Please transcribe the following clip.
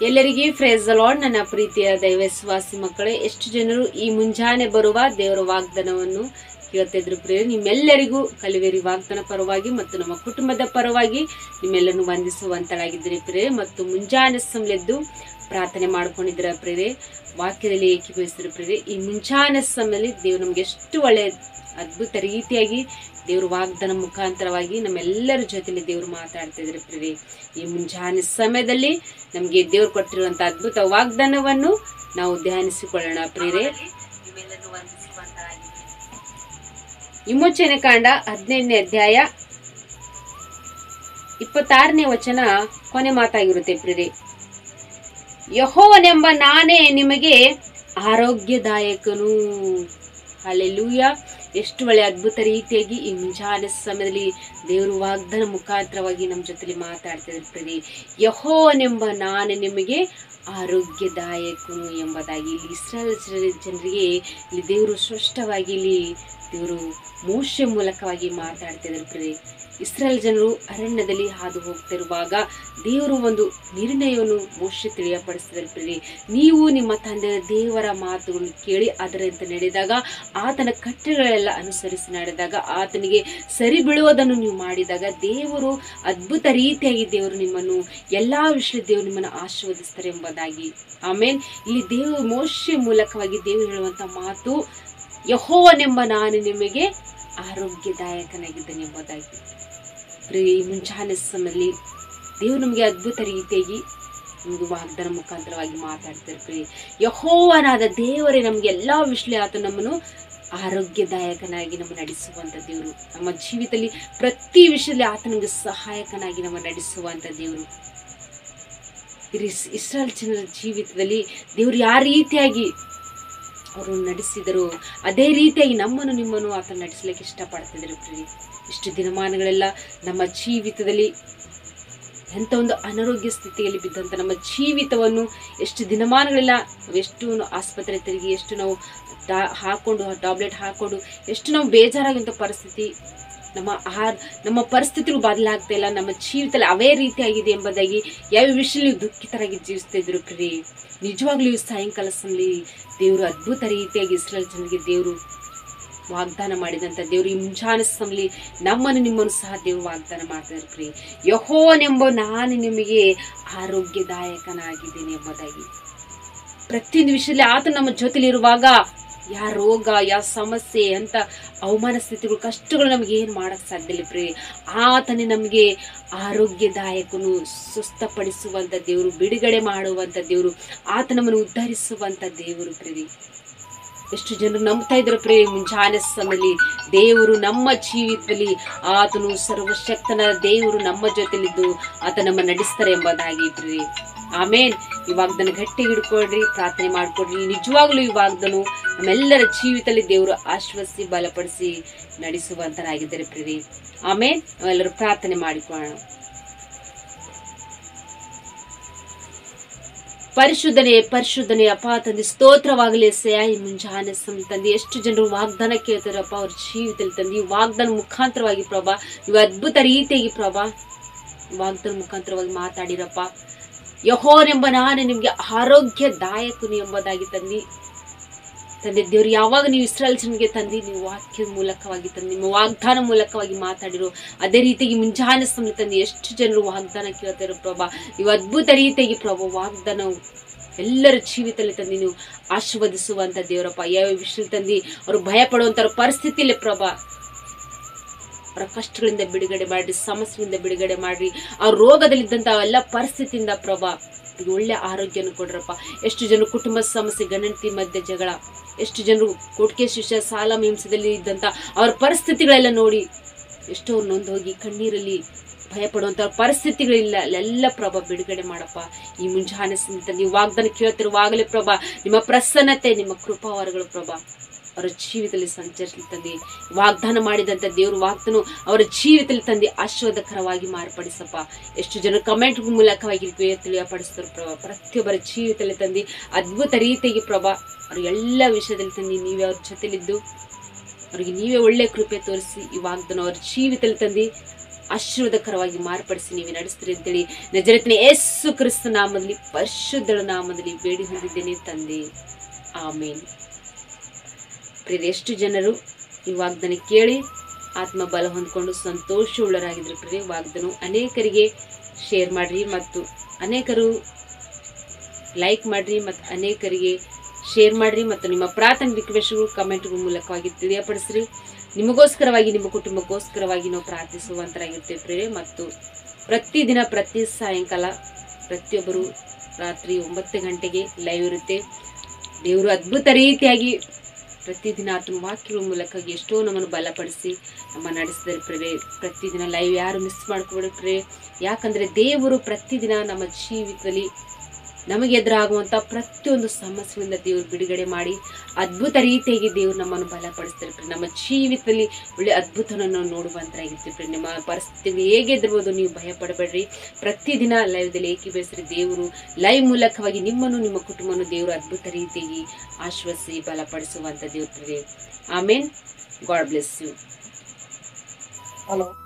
ಎಲ್ಲರಿಗೂ praise the lord. ನನ್ನ ಪ್ರೀತಿಯ ದೈವವಿಶ್ವಾಸಿ ಮಕ್ಕಳೇ, ಎಷ್ಟು ಜನರು ಈ ಮುಂಜಾನೆ ಬರುವ ದೇವರ ವಾಗ್ದಾನವನ್ನು ಕೇಳ್ತಿದ್ರು ಪ್ರಿಯರೇ. ನಿಮ್ಮೆಲ್ಲರಿಗೂ ಕಲಿವೇರಿ ವಾಗ್ದಾನ ಪರವಾಗಿ ಮತ್ತು ನಮ್ಮ ಕುಟುಂಬದ ಪರವಾಗಿ ನಿಮ್ಮೆಲ್ಲರನ್ನು ವಂದಿಸುವಂತಳಾಗಿದ್ದೀರಿ ಪ್ರಿಯರೇ. ಮತ್ತು ಮುಂಜಾನೆ ಸಮಯದ್ದು ಪ್ರಾರ್ಥನೆ ಮಾಡ್ಕೊಂಡಿದ್ದೀರ ಪ್ರಿಯರೇ, ವಾಕ್ಯದಲ್ಲಿ ಏಕೀಭವಿಸಿದ್ರು ಪ್ರಿಯರೇ. ಈ ಮುಂಜಾನೆ ಸಮಯದಲ್ಲಿ ದೇವರು ನಮ್ಗೆ ಎಷ್ಟು ಒಳ್ಳೆಯ ಅದ್ಭುತ ರೀತಿಯಾಗಿ ದೇವ್ರ ವಾಗ್ದಾನ ಮುಖಾಂತರವಾಗಿ ನಮ್ಮೆಲ್ಲರ ಜೊತೆಲಿ ದೇವ್ರು ಮಾತಾಡ್ತಿದ್ರು ಪ್ರಿಯರೇ. ಈ ಮುಂಜಾನೆ ಸಮಯದಲ್ಲಿ ನಮ್ಗೆ ದೇವ್ರು ಕೊಟ್ಟಿರುವಂತ ಅದ್ಭುತ ವಾಗ್ದಾನವನ್ನು ನಾವು ಧ್ಯಾನಿಸಿಕೊಳ್ಳೋಣ ಪ್ರಿಯರೇ. ವಿಮೋಚನೆ ಕಾಂಡ 15ನೇ ಅಧ್ಯಾಯ 26ನೇ ವಚನ ಕೊನೆ ಮಾತಾಗಿರುತ್ತೆ ಪ್ರಿಯರೇ. ಯೆಹೋವನೆಂಬ ನಾನೇ ನಿಮಗೆ ಆರೋಗ್ಯದಾಯಕನು. ಹಲ್ಲೆಲೂಯಾ. ಎಷ್ಟು ಒಳ್ಳೆ ಅದ್ಭುತ ರೀತಿಯಾಗಿ ಈ ಮುಂಜಾನೆ ಸಮಯದಲ್ಲಿ ದೇವರು ವಾಗ್ದಾನ ಮುಖಾಂತರವಾಗಿ ನಮ್ಮ ಜೊತೆಲಿ ಮಾತಾಡ್ತಿದ್ರು ಪ್ರಿಯರೇ. ಯೆಹೋವನೆಂಬ ನಾನೇ ನಿಮಗೆ ಆರೋಗ್ಯದಾಯಕನು ಎಂಬುದಾಗಿ ಇಲ್ಲಿ ಇಸ್ರಾಯೇಲ್ ಜನರಿಗೆ ಇಲ್ಲಿ ದೇವರು ಸ್ಪಷ್ಟವಾಗಿ ಇಲ್ಲಿ ದೇವರು ಮೋಶೆ ಮೂಲಕವಾಗಿ ಮಾತಾಡ್ತಿದ್ರು ಪ್ರಿಯರೇ. ಇಸ್ರಾಯೇಲ್ ಜನರು ಅರಣ್ಯದಲ್ಲಿ ಹಾದು ಹೋಗ್ತಿರುವಾಗ ದೇವರು ಒಂದು ನಿರ್ಣಯವನ್ನು ಮೋಶೆ ತಿಳಿಯಪಡಿಸಿದರು ಪ್ರಿಯರೇ. ನೀವು ನಿಮ್ಮ ತಂದೆಯ ದೇವರ ಮಾತುಗಳನ್ನು ಕೇಳಿ ಅದರಂತೆ ನಡೆದಾಗ, ಆತನ ಕಟ್ಟಳೆಗಳೆಲ್ಲ ಅನುಸರಿಸಿ ನಡೆದಾಗ, ಆತನಿಗೆ ಸರಿ ಬೀಳುವುದನ್ನು ನೀವು ಮಾಡಿದಾಗ ದೇವರು ಅದ್ಭುತ ರೀತಿಯಾಗಿ ದೇವರು ನಿಮ್ಮನ್ನು ಎಲ್ಲಾ ವಿಷಯ ದೇವರು ನಿಮ್ಮನ್ನು ಆಶೀರ್ವದಿಸ್ತಾರೆ ಎಂಬುದಾಗಿ. ಆಮೇಲೆ ಇಲ್ಲಿ ದೇವರು ಮೋಶೆ ಮೂಲಕವಾಗಿ ದೇವರು ಹೇಳುವಂತ ಮಾತು, ಯೆಹೋವನೆಂಬ ನಾನು ನಿಮಗೆ ಆರೋಗ್ಯದಾಯಕನಾಗಿದ್ದೇನೆ ಎಂಬುದಾಗಿ. ಈ ಮುಂಜಾನೆ ಸಮಯದಲ್ಲಿ ದೇವರು ನಮಗೆ ಅದ್ಭುತ ರೀತಿಯಾಗಿ ನಮ್ಗೆ ವಾಗ್ದಾನ ಮುಖಾಂತರವಾಗಿ ಮಾತಾಡ್ತಿರ್ತೀವಿ. ಯೆಹೋವನಾದ ದೇವರೇ ನಮ್ಗೆ ಎಲ್ಲಾ ವಿಷಯ ಆತ ನಮ್ಮನ್ನು ಆರೋಗ್ಯದಾಯಕನಾಗಿ ನಮ್ಮ ನಡೆಸುವಂತ ದೇವರು. ನಮ್ಮ ಜೀವಿತದಲ್ಲಿ ಪ್ರತಿ ವಿಷಯದಲ್ಲಿ ಆತ ನಮ್ಗೆ ಸಹಾಯಕನಾಗಿ ನಮ್ಮ ನಡೆಸುವಂತ ದೇವರು. ಇಸ್ರಾಯೇಲ್ ಜನರ ಜೀವಿತದಲ್ಲಿ ದೇವರು ಯಾವ ರೀತಿಯಾಗಿ ಅವರು ನಡೆಸಿದರು ಅದೇ ರೀತಿಯಾಗಿ ನಮ್ಮನ್ನು ನಿಮ್ಮನ್ನು ಆತ ನಡೆಸಲಿಕ್ಕೆ ಇಷ್ಟಪಡ್ತಿದ್ರು ಪ್ರಿಯರೇ. ಇಷ್ಟು ದಿನಮಾನಗಳೆಲ್ಲ ನಮ್ಮ ಜೀವಿತದಲ್ಲಿ ಎಂಥ ಒಂದು ಅನಾರೋಗ್ಯ ಸ್ಥಿತಿಯಲ್ಲಿ ಬಿದ್ದಂಥ ನಮ್ಮ ಜೀವಿತವನ್ನು ಎಷ್ಟು ದಿನಮಾನಗಳೆಲ್ಲ ಎಷ್ಟು ಆಸ್ಪತ್ರೆ ತಿರುಗಿ, ಎಷ್ಟು ನಾವು ಹಾಕೊಂಡು ಟ್ಯಾಬ್ಲೆಟ್ ಹಾಕೊಂಡು ಎಷ್ಟು ನಾವು ಬೇಜಾರಾಗುವಂಥ ಪರಿಸ್ಥಿತಿ, ನಮ್ಮ ಪರಿಸ್ಥಿತಿಗಳು ಬದಲಾಗ್ತಾ ಇಲ್ಲ, ನಮ್ಮ ಜೀವಿತದಲ್ಲಿ ಅವೇ ರೀತಿಯಾಗಿದೆ ಎಂಬುದಾಗಿ ಯಾವ ವಿಷಯದಲ್ಲಿ ದುಃಖಿತರಾಗಿ ಜೀವಿಸ್ತಾ ಇದ್ರು ಪ್ರಿಯರೇ. ನಿಜವಾಗ್ಲೂ ಸಾಯಂಕಾಲ ಸಮಯದಲ್ಲಿ ದೇವರು ಅದ್ಭುತ ರೀತಿಯಾಗಿ ಇಸ್ರಾಯೇಲ್ ಜನರಿಗೆ ದೇವರು ವಾಗ್ದಾನ ಮಾಡಿದಂತ ದೇವರು ಈ ಮುಂಜಾನೆ ಸಮಯದಲ್ಲಿ ನಮ್ಮನ್ನು ನಿಮ್ಮನ್ನು ಸಹ ದೇವರು ವಾಗ್ದಾನ ಮಾಡ್ತಾರೆ ಪ್ರಿಯರೇ. ಯೆಹೋವನೆಂಬ ನಾನು ನಿಮಗೆ ಆರೋಗ್ಯದಾಯಕನಾಗಿದ್ದೇನೆ ಎಂಬುದಾಗಿ. ಪ್ರತಿಯೊಂದು ವಿಷಯದಲ್ಲಿ ಆತ ನಮ್ಮ ಜೊತೆಲಿರುವಾಗ ಯಾವ ರೋಗ, ಯಾವ ಸಮಸ್ಯೆ, ಅಂತ ಅವಮಾನ ಸ್ಥಿತಿಗಳು, ಕಷ್ಟಗಳು ನಮ್ಗೆ ಏನು ಮಾಡಕ್ ಸಾಧ್ಯ ಇಲ್ಲ ಪ್ರಿಯರೇ. ಆತನೇ ನಮಗೆ ಆರೋಗ್ಯದಾಯಕನು, ಸ್ವಸ್ಥಪಡಿಸುವಂತ ದೇವರು, ಬಿಡುಗಡೆ ಮಾಡುವಂತ ದೇವರು, ಆತ ನಮ್ಮನ್ನು ಉದ್ಧರಿಸುವಂತ ದೇವರು ಪ್ರಿಯರೇ. ಎಷ್ಟು ಜನರು ನಂಬ್ತಾ ಇದ್ರು ಪ್ರಿಯರೇ. ಮುಂಜಾನೆ ಸಮಯದಲ್ಲಿ ದೇವರು ನಮ್ಮ ಜೀವಿತದಲ್ಲಿ ಆತನು ಸರ್ವಶಕ್ತನ ದೇವರು ನಮ್ಮ ಜೊತೆಲಿದ್ದು ಆತ ನಮ್ಮ ನಡೆಸ್ತಾರೆ ಎಂಬುದಾಗಿ ಪ್ರಿಯರೇ. ಆಮೇನ್. ಈ ವಾಗ್ದಾನ ಗಟ್ಟಿ ಹಿಡ್ಕೊಳ್ರಿ, ಪ್ರಾರ್ಥನೆ ಮಾಡ್ಕೊಡ್ರಿ. ನಿಜವಾಗ್ಲೂ ಈ ವಾಗ್ದಾನ ನಮ್ಮೆಲ್ಲರ ಜೀವಿತದಲ್ಲಿ ದೇವರು ಆಶ್ವಸಿ ಬಲಪಡಿಸಿ ನಡೆಸುವಂತರಾಗಿದ್ದಾರೆ ಪ್ರಿಯರೇ. ಆಮೇನ್. ನಾವೆಲ್ಲರೂ ಪ್ರಾರ್ಥನೆ ಮಾಡಿಕೊಳ್ಳೋಣ. ಪರಿಶುದ್ಧನೇ ಅಪ್ಪ ತಂದೆ, ಸ್ತೋತ್ರವಾಗಲಿ ಎಸೆಯ. ಈ ಮುಂಜಾನೆ ಸಮಯ ತಂದೆ ಎಷ್ಟು ಜನರು ವಾಗ್ದಾನ ಕೇಳ್ತಾರಪ್ಪ, ಅವ್ರ ಜೀವಿತದಲ್ಲಿ ತಂದೆ ಈ ವಾಗ್ದಾನ ಮುಖಾಂತರವಾಗಿ ಪ್ರಭಾ ನೀವು ಅದ್ಭುತ ರೀತಿಯಾಗಿ ಪ್ರಭಾ ವಾಗ್ದಾನ ಮುಖಾಂತರವಾಗಿ ಮಾತಾಡಿರಪ್ಪ. ಯೆಹೋವನೆಂಬ ನಾನು ನಿಮ್ಗೆ ಆರೋಗ್ಯದಾಯಕನು ಎಂಬುದಾಗಿ ತಂದೆ ದೇವ್ರು ಯಾವಾಗ ನೀವು ಇಸ್ರಾಯೇಲ್ ಜನರಿಗೆ ತಂದು ನೀವು ವಾಕ್ಯದ ಮೂಲಕವಾಗಿ ತಂದು ನಿಮ್ಮ ವಾಗ್ದಾನ ಮೂಲಕವಾಗಿ ಮಾತಾಡಿರೋ ಅದೇ ರೀತಿಯಾಗಿ ಮುಂಜಾನೆ ಸಮಯ ತಂದು ಎಷ್ಟು ಜನರು ವಾಗ್ದಾನ ಕೇಳ್ತಾರೋ ಪ್ರಭಾ ನೀವು ಅದ್ಭುತ ರೀತಿಯಾಗಿ ಪ್ರಭಾ ವಾಗ್ದಾನ ಎಲ್ಲರ ಜೀವಿತದಲ್ಲಿ ತಂದು ನೀವು ಆಶೀರ್ವದಿಸುವಂತ ದೇವರಪ್ಪ. ಯಾವ ವಿಷಯ ತಂದು ಅವರು ಭಯ ಪಡುವಂತ ಪರಿಸ್ಥಿತಿಯಲ್ಲಿ ಪ್ರಭಾ ಅವರ ಕಷ್ಟಗಳಿಂದ ಬಿಡುಗಡೆ ಮಾಡ್ರಿ, ಸಮಸ್ಯೆಯಿಂದ ಬಿಡುಗಡೆ ಮಾಡ್ರಿ, ಅವ್ರ ರೋಗದಲ್ಲಿದ್ದಂತ ಎಲ್ಲ ಪರಿಸ್ಥಿತಿಯಿಂದ ಪ್ರಭಾ ಒಳ್ಳೆ ಆರೋಗ್ಯನ ಕೊಡ್ರಪ್ಪ. ಎಷ್ಟು ಜನರು ಕುಟುಂಬ ಸಮಸ್ಯೆ, ಗಂಡಂತಿ ಮಧ್ಯೆ ಜಗಳ, ಎಷ್ಟು ಜನರು ಕೋರ್ಟ್ ಕೇಸ್ ವಿಷಯ, ಸಾಲ ಹಿಂಸದಲ್ಲಿ ಇದ್ದಂತ ಅವ್ರ ಪರಿಸ್ಥಿತಿಗಳೆಲ್ಲ ನೋಡಿ ಎಷ್ಟೋ ನೊಂದು ಹೋಗಿ ಕಣ್ಣೀರಲ್ಲಿ ಭಯ ಪಡುವಂತ ಪರಿಸ್ಥಿತಿಗಳಿಲ್ಲ ಎಲ್ಲ ಪ್ರಭಾ ಬಿಡುಗಡೆ ಮಾಡಪ್ಪ. ಈ ಮುಂಜಾನೆ ಸಮಯದಲ್ಲಿ ನೀವು ವಾಗ್ದಾನ ಕೇಳ್ತಿರುವಾಗಲೇ ಪ್ರಭಾ ನಿಮ್ಮ ಪ್ರಸನ್ನತೆ, ನಿಮ್ಮ ಕೃಪಾವರಗಳು ಪ್ರಭಾ ಅವರ ಜೀವಿತದಲ್ಲಿ ಸಂಚರಿಸಲಿ ತಂದೆ. ವಾಗ್ದಾನ ಮಾಡಿದಂತ ದೇವರು ವಾಗ್ದಾನ ಅವರ ಜೀವಿತದಲ್ಲಿ ತಂದೆ ಆಶೀರ್ವಾದಕರವಾಗಿ ಮಾರ್ಪಡಿಸಪ್ಪ. ಎಷ್ಟು ಜನ ಕಮೆಂಟ್ ಮೂಲಕವಾಗಿ ತಿಳಿಯಪಡಿಸ್ತಾರೆ ಪ್ರಭಾ. ಪ್ರತಿಯೊಬ್ಬರ ಜೀವಿತದಲ್ಲಿ ತಂದೆ ಅದ್ಭುತ ರೀತಿಯಾಗಿ ಪ್ರಭಾ ಅವ್ರ ಎಲ್ಲ ವಿಷಯದಲ್ಲಿ ತಂದೆ ನೀವೇ ಅವ್ರ ಜೊತೆಲಿದ್ದು ಅವ್ರಿಗೆ ನೀವೇ ಒಳ್ಳೆ ಕೃಪೆ ತೋರಿಸಿ ಈ ವಾಗ್ದಾನ ಅವ್ರ ಜೀವಿತದಲ್ಲಿ ತಂದು ಆಶೀರ್ವಾದಕರವಾಗಿ ಮಾರ್ಪಡಿಸಿ ನೀವೇ ನಡೆಸ್ತೀರಿ ಅಂತೇಳಿ ನಜರೇತಿನ ಯೇಸು ಕ್ರಿಸ್ತ ನಾಮದಲ್ಲಿ ಪರಿಶುದ್ಧಳ ನಾಮದಲ್ಲಿ ಬೇಡಿ ಹೊಂದಿದ್ದೇನೆ ತಂದೆ, ಆಮೇನ್. ಪ್ರಿಯರೇ, ಎಷ್ಟು ಜನರು ಈ ವಾಗ್ದಾನ ಕೇಳಿ ಆತ್ಮ ಬಲ ಹೊಂದ್ಕೊಂಡು ಸಂತೋಷವುಳ್ಳರಾಗಿದ್ರು. ಪ್ರಿಯರೇ, ವಾಗ್ದಾನ ಅನೇಕರಿಗೆ ಶೇರ್ ಮಾಡ್ರಿ ಮತ್ತು ಅನೇಕರು ಲೈಕ್ ಮಾಡ್ರಿ ಮತ್ತು ಅನೇಕರಿಗೆ ಶೇರ್ ಮಾಡ್ರಿ ಮತ್ತು ನಿಮ್ಮ ಪ್ರಾರ್ಥನೆ ರಿಕ್ವೆಸ್ಟ್ಗಳು ಕಮೆಂಟ್ಗಳ ಮೂಲಕವಾಗಿ ತಿಳಿಯಪಡಿಸ್ರಿ. ನಿಮಗೋಸ್ಕರವಾಗಿ, ನಿಮ್ಮ ಕುಟುಂಬಕ್ಕೋಸ್ಕರವಾಗಿ ನಾವು ಪ್ರಾರ್ಥಿಸುವಂತರಾಗಿರ್ತೇವೆ ಪ್ರಿಯರೇ. ಮತ್ತು ಪ್ರತಿದಿನ ಪ್ರತಿ ಸಾಯಂಕಾಲ ಪ್ರತಿಯೊಬ್ಬರು ರಾತ್ರಿ 9 ಗಂಟೆಗೆ ಲೈವ್ ಇರುತ್ತೆ. ದೇವರು ಅದ್ಭುತ ರೀತಿಯಾಗಿ ಪ್ರತಿದಿನ ಆತನ ವಾಕ್ಯಗಳ ಮೂಲಕ ಎಷ್ಟೋ ನಮ್ಮನ್ನು ಬಲಪಡಿಸಿ ನಮ್ಮ ನಡೆಸಿದರೆ ಪ್ರಿಯರೇ. ಪ್ರತಿದಿನ ಲೈವ್ ಯಾರು ಮಿಸ್ ಮಾಡ್ಕೊಬೇಡಿ ಪ್ರಿಯರೇ. ಯಾಕಂದರೆ ದೇವರು ಪ್ರತಿದಿನ ನಮ್ಮ ಜೀವಿತದಲ್ಲಿ ನಮಗೆ ಎದುರಾಗುವಂಥ ಪ್ರತಿಯೊಂದು ಸಮಸ್ಯೆಯಿಂದ ದೇವರು ಬಿಡುಗಡೆ ಮಾಡಿ ಅದ್ಭುತ ರೀತಿಯಾಗಿ ದೇವರು ನಮ್ಮನ್ನು ಬಲಪಡಿಸ್ತಾರೆ. ನಮ್ಮ ಜೀವಿತದಲ್ಲಿ ಒಳ್ಳೆ ಅದ್ಭುತವನ್ನು ನಾವು ನೋಡುವಂತಾಗಿರ್ತೀವಿ. ನಿಮ್ಮ ಪರಿಸ್ಥಿತಿಗಳು ಹೇಗೆ ಇದ್ದಿರ್ಬೋದು, ನೀವು ಭಯ ಪಡಬೇಡ್ರಿ. ಪ್ರತಿದಿನ ಲೈವ್ದಲ್ಲಿ ಏಕೀಭವಿಸ್ರಿ. ದೇವರು ಲೈವ್ ಮೂಲಕವಾಗಿ ನಿಮ್ಮನ್ನು ನಿಮ್ಮ ಕುಟುಂಬವನ್ನು ದೇವರು ಅದ್ಭುತ ರೀತಿಯಾಗಿ ಆಶ್ವಾಸಿ ಬಲಪಡಿಸುವಂಥ ದೇವರು. ಆಮೇನ್. God bless you.